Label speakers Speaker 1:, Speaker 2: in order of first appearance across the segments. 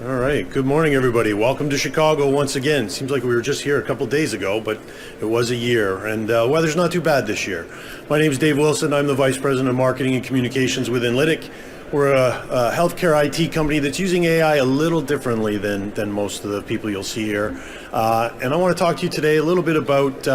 Speaker 1: All right, good morning everybody. Welcome to Chicago once again. Seems like we were just here a couple days ago, but it was a year, and weather's not too bad this year. My name is Dave Wilson. I'm the Vice President of Marketing and Communications with Enlitic. We're a healthcare IT company that's using AI a little differently than most of the people you'll see here. And I want to talk to you today a little bit about,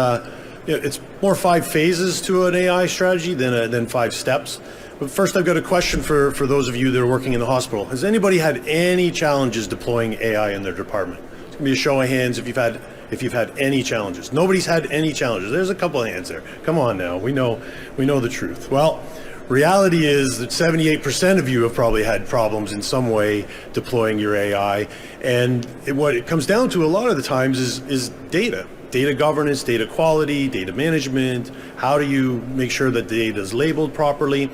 Speaker 1: it's more 5 phases to an AI strategy than 5 steps. But first, I've got a question for those of you that are working in the hospital. Has anybody had any challenges deploying AI in their department? It's going to be a show of hands if you've had any challenges. Nobody's had any challenges. There's a couple of hands there. Come on now, we know the truth. Well, reality is that 78% of you have probably had problems in some way deploying your AI, and what it comes down to a lot of the times is data governance, data quality, data management. How do you make sure that the data is labeled properly?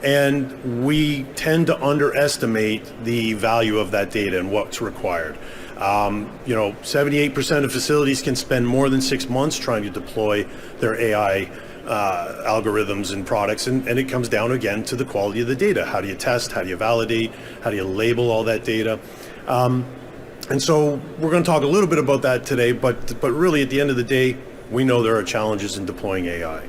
Speaker 1: And we tend to underestimate the value of that data and what's required. 78% of facilities can spend more than 6 months trying to deploy their AI algorithms and products, and it comes down again to the quality of the data. How do you test? How do you validate? How do you label all that data? And so we're going to talk a little bit about that today, but really at the end of the day, we know there are challenges in deploying AI.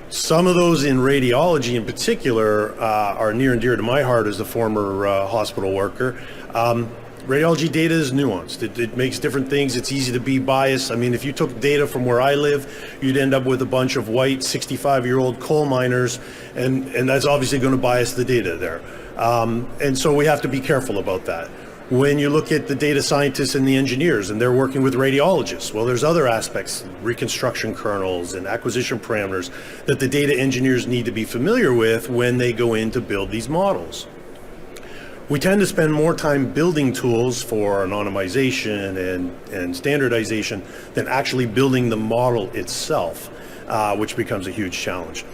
Speaker 1: Some of those in radiology in particular are near and dear to my heart as a former hospital worker. Radiology data is nuanced. It makes different things. It's easy to be biased. I mean, if you took data from where I live, you'd end up with a bunch of white 65-year-old coal miners, and that's obviously going to bias the data there. And so we have to be careful about that. When you look at the data scientists and the engineers, and they're working with radiologists, well, there's other aspects, reconstruction kernels and acquisition parameters, that the data engineers need to be familiar with when they go in to build these models. We tend to spend more time building tools for anonymization and standardization than actually building the model itself, which becomes a huge challenge.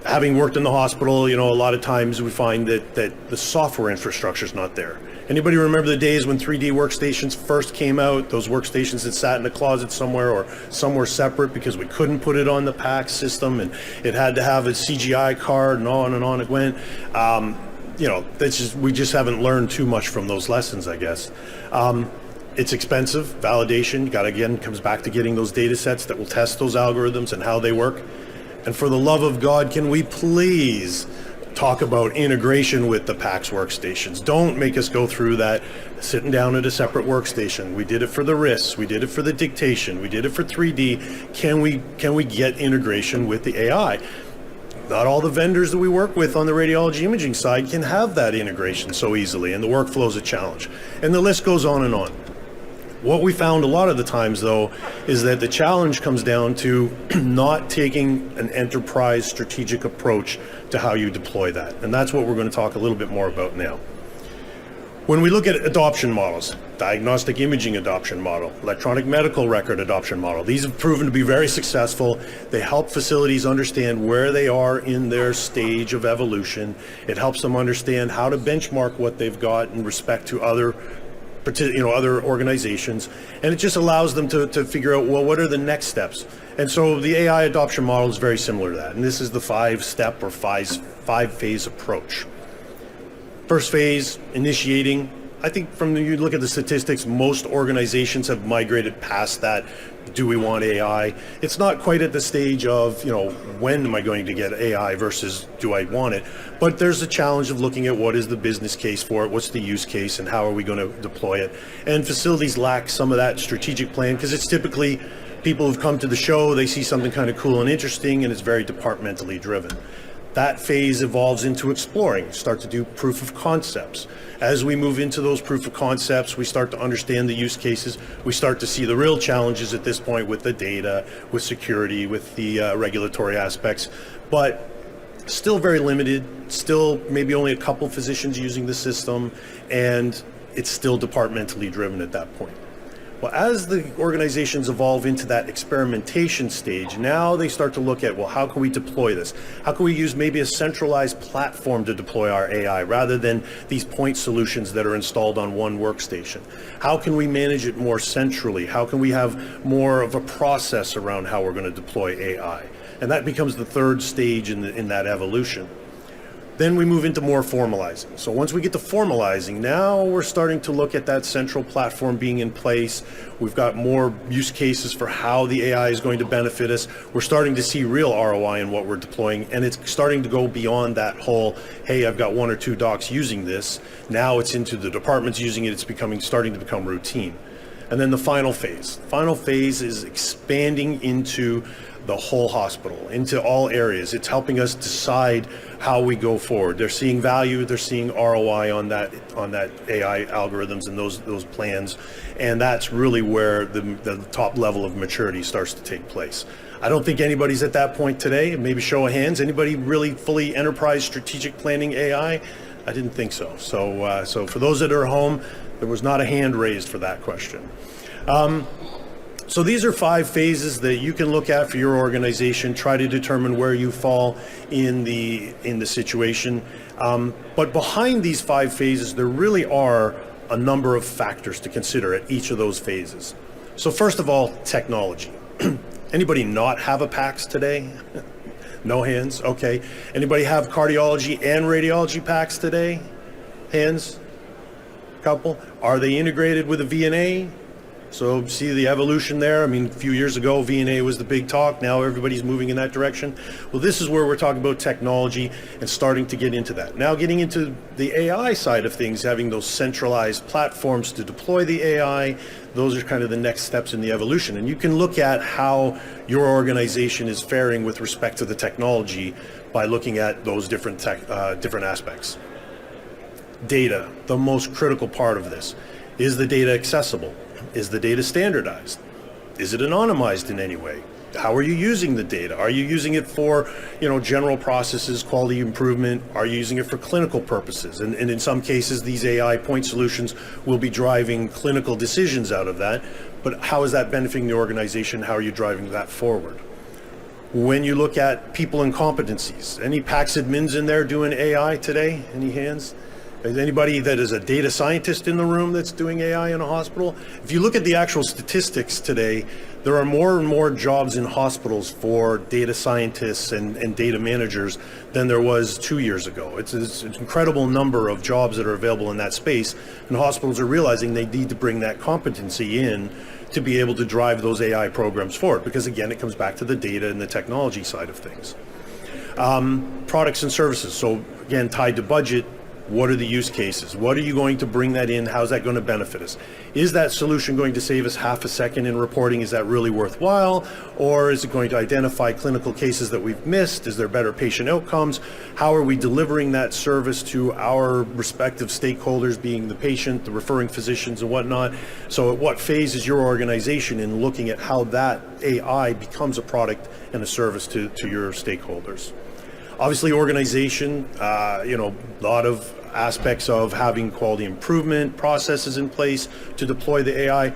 Speaker 1: Having worked in the hospital, a lot of times we find that the software infrastructure is not there. Anybody remember the days when 3D workstations first came out? Those workstations that sat in a closet somewhere or somewhere separate because we couldn't put it on the PACS system, and it had to have a CGI card, and on it went. We just haven't learned too much from those lessons, I guess. It's expensive. Validation, comes back to getting those data sets that will test those algorithms and how they work. And for the love of God, can we please talk about integration with the PACS workstations? Don't make us go through that sitting down at a separate workstation. We did it for the RIS, we did it for the dictation, we did it for 3D. Can we get integration with the AI? Not all the vendors that we work with on the radiology imaging side can have that integration so easily, and the workflow is a challenge. And the list goes on and on. What we found a lot of the times, though, is that the challenge comes down to not taking an enterprise strategic approach to how you deploy that. And that's what we're going to talk a little bit more about now. When we look at adoption models, diagnostic imaging adoption model, electronic medical record adoption model, these have proven to be very successful. They help facilities understand where they are in their stage of evolution. It helps them understand how to benchmark what they've got in respect to other organizations, and it just allows them to figure out, well, what are the next steps? And so the AI adoption model is very similar to that, and this is the 5-step or 5-phase approach. First phase, initiating. I think you look at the statistics, most organizations have migrated past that. Do we want AI? It's not quite at the stage of, when am I going to get AI versus do I want it? But there's a challenge of looking at what is the business case for it, what's the use case, and how are we going to deploy it? And facilities lack some of that strategic plan because it's typically people who've come to the show, they see something kind of cool and interesting, and it's very departmentally driven. That phase evolves into exploring, start to do proof of concepts. As we move into those proof of concepts, we start to understand the use cases. We start to see the real challenges at this point with the data, with security, with the regulatory aspects, but still very limited, still maybe only a couple physicians using the system, and it's still departmentally driven at that point. Well, as the organizations evolve into that experimentation stage, now they start to look at, well, how can we deploy this? How can we use maybe a centralized platform to deploy our AI rather than these point solutions that are installed on one workstation? How can we manage it more centrally? How can we have more of a process around how we're going to deploy AI? And that becomes the third stage in that evolution. Then we move into more formalizing. So once we get to formalizing, now we're starting to look at that central platform being in place. We've got more use cases for how the AI is going to benefit us. We're starting to see real ROI in what we're deploying, and it's starting to go beyond that whole, hey, I've got 1 or 2 docs using this. Now it's into the departments using it. It's starting to become routine. And then the final phase. Final phase is expanding into the whole hospital, into all areas. It's helping us decide how we go forward. They're seeing value, they're seeing ROI on that AI algorithms and those plans, and that's really where the top level of maturity starts to take place. I don't think anybody's at that point today. Maybe show of hands. Anybody really fully enterprise strategic planning AI? I didn't think so. So for those that are at home, there was not a hand raised for that question. So these are 5 phases that you can look at for your organization, try to determine where you fall in the situation. But behind these 5 phases, there really are a number of factors to consider at each of those phases. So first of all, technology. Anybody not have a PACS today? No hands? Okay. Anybody have cardiology and radiology PACS today? Hands? Couple. Are they integrated with a VNA? So see the evolution there. I mean, a few years ago, VNA was the big talk. Now everybody's moving in that direction. Well, this is where we're talking about technology and starting to get into that. Now getting into the AI side of things, having those centralized platforms to deploy the AI, those are kind of the next steps in the evolution. And you can look at how your organization is faring with respect to the technology by looking at those different aspects. Data, the most critical part of this. Is the data accessible? Is the data standardized? Is it anonymized in any way? How are you using the data? Are you using it for, general processes, quality improvement? Are you using it for clinical purposes? And in some cases, these AI point solutions will be driving clinical decisions out of that. But how is that benefiting the organization? How are you driving that forward? When you look at people and competencies, any PACS admins in there doing AI today? Any hands? Is anybody that is a data scientist in the room that's doing AI in a hospital? If you look at the actual statistics today, there are more and more jobs in hospitals for data scientists and data managers than there was 2 years ago. It's an incredible number of jobs that are available in that space, and hospitals are realizing they need to bring that competency in to be able to drive those AI programs forward, because again, it comes back to the data and the technology side of things. Products and services, so again, tied to budget. What are the use cases? What are you going to bring that in? How's that going to benefit us? Is that solution going to save us half a second in reporting? Is that really worthwhile? Or is it going to identify clinical cases that we've missed? Is there better patient outcomes? How are we delivering that service to our respective stakeholders, being the patient, the referring physicians, and whatnot? So at what phase is your organization in looking at how that AI becomes a product and a service to your stakeholders? Obviously, organization, a lot of aspects of having quality improvement processes in place to deploy the AI.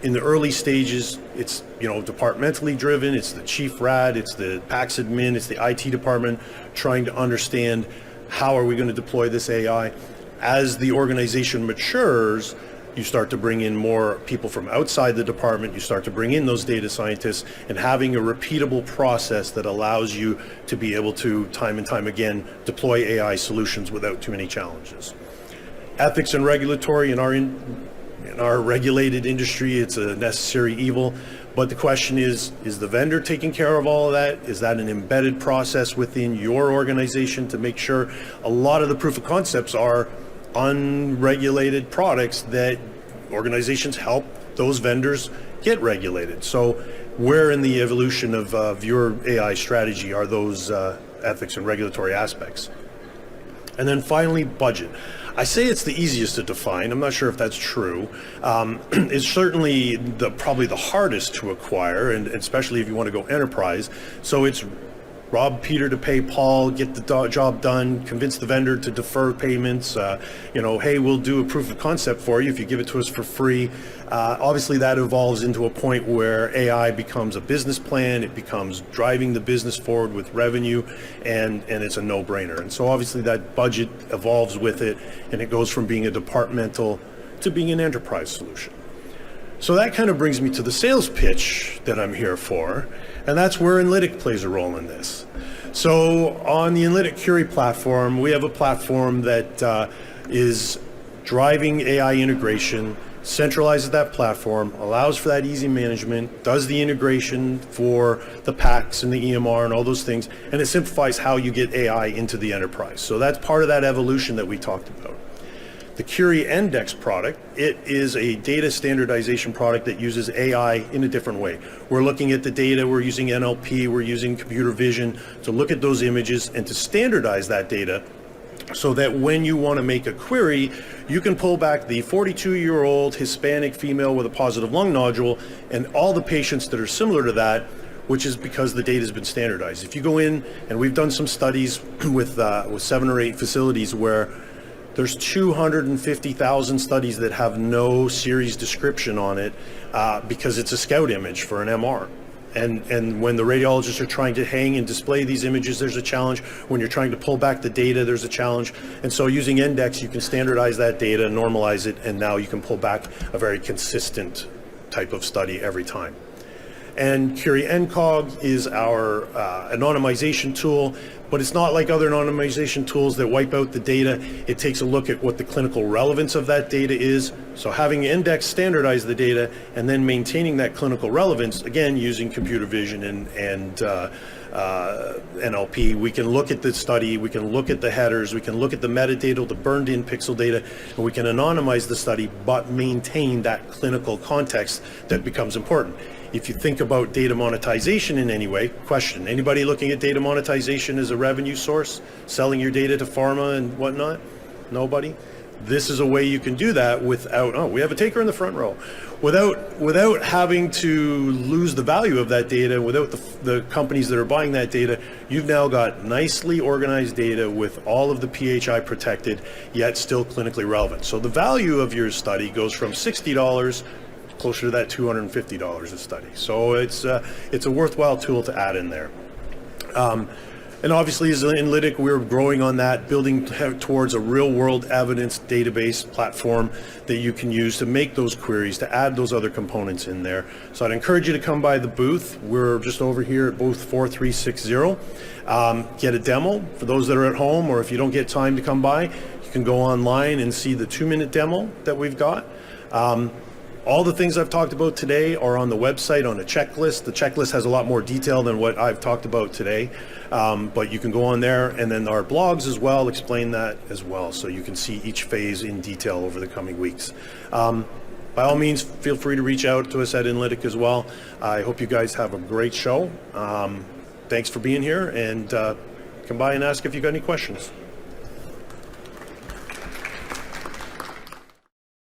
Speaker 1: In the early stages, it's departmentally driven. It's the chief rad, it's the PACS admin, it's the IT department trying to understand how are we going to deploy this AI. As the organization matures, you start to bring in more people from outside the department, you start to bring in those data scientists, and having a repeatable process that allows you to be able to, time and time again, deploy AI solutions without too many challenges. Ethics and regulatory, in our regulated industry, it's a necessary evil, but the question is the vendor taking care of all of that? Is that an embedded process within your organization to make sure? A lot of the proof of concepts are unregulated products that organizations help those vendors get regulated. So where in the evolution of your AI strategy are those ethics and regulatory aspects? And then finally, budget. I say it's the easiest to define. I'm not sure if that's true. It's certainly probably the hardest to acquire, and especially if you want to go enterprise. So it's rob Peter to pay Paul, get the job done, convince the vendor to defer payments, hey, we'll do a proof of concept for you if you give it to us for free. Obviously that evolves into a point where AI becomes a business plan, it becomes driving the business forward with revenue, and it's a no-brainer. And so obviously that budget evolves with it, and it goes from being a departmental to being an enterprise solution. So that kind of brings me to the sales pitch that I'm here for, and that's where Enlitic plays a role in this. So on the Enlitic Curie platform, we have a platform that is driving AI integration, centralizes that platform, allows for that easy management, does the integration for the PACS and the EMR and all those things, and it simplifies how you get AI into the enterprise. So that's part of that evolution that we talked about. The Curie Index product, it is a data standardization product that uses AI in a different way. We're looking at the data, we're using NLP, we're using computer vision to look at those images and to standardize that data so that when you want to make a query, you can pull back the 42-year-old Hispanic female with a positive lung nodule and all the patients that are similar to that, which is because the data has been standardized. If you go in, and we've done some studies with 7 or 8 facilities where there's 250,000 studies that have no series description on it because it's a scout image for an MR. And when the radiologists are trying to hang and display these images, there's a challenge. When you're trying to pull back the data, there's a challenge. And so using Index, you can standardize that data, normalize it, and now you can pull back a very consistent type of study every time. And Curie NCOG is our anonymization tool, but it's not like other anonymization tools that wipe out the data. It takes a look at what the clinical relevance of that data is. So having Index standardize the data and then maintaining that clinical relevance, again, using computer vision and NLP, we can look at the study, we can look at the headers, we can look at the metadata, the burned in pixel data, and we can anonymize the study, but maintain that clinical context that becomes important. If you think about data monetization in any way, question, anybody looking at data monetization as a revenue source, selling your data to pharma and whatnot? Nobody? This is a way you can do that without, oh, we have a taker in the front row, without having to lose the value of that data, without the companies that are buying that data. You've now got nicely organized data with all of the PHI protected, yet still clinically relevant. So the value of your study goes from $60 closer to that $250 a study. So it's a worthwhile tool to add in there. And obviously as Enlitic, we're growing on that, building towards a real world evidence database platform that you can use to make those queries, to add those other components in there. So I'd encourage you to come by the booth. We're just over here at booth 4360. Get a demo for those that are at home, or if you don't get time to come by, you can go online and see the 2-minute demo that we've got. All the things I've talked about today are on the website on a checklist. The checklist has a lot more detail than what I've talked about today, but you can go on there, and then our blogs as well explain that as well, so you can see each phase in detail over the coming weeks. By all means, feel free to reach out to us at Enlitic as well. I hope you guys have a great show. Thanks for being here, and come by and ask if you got any questions.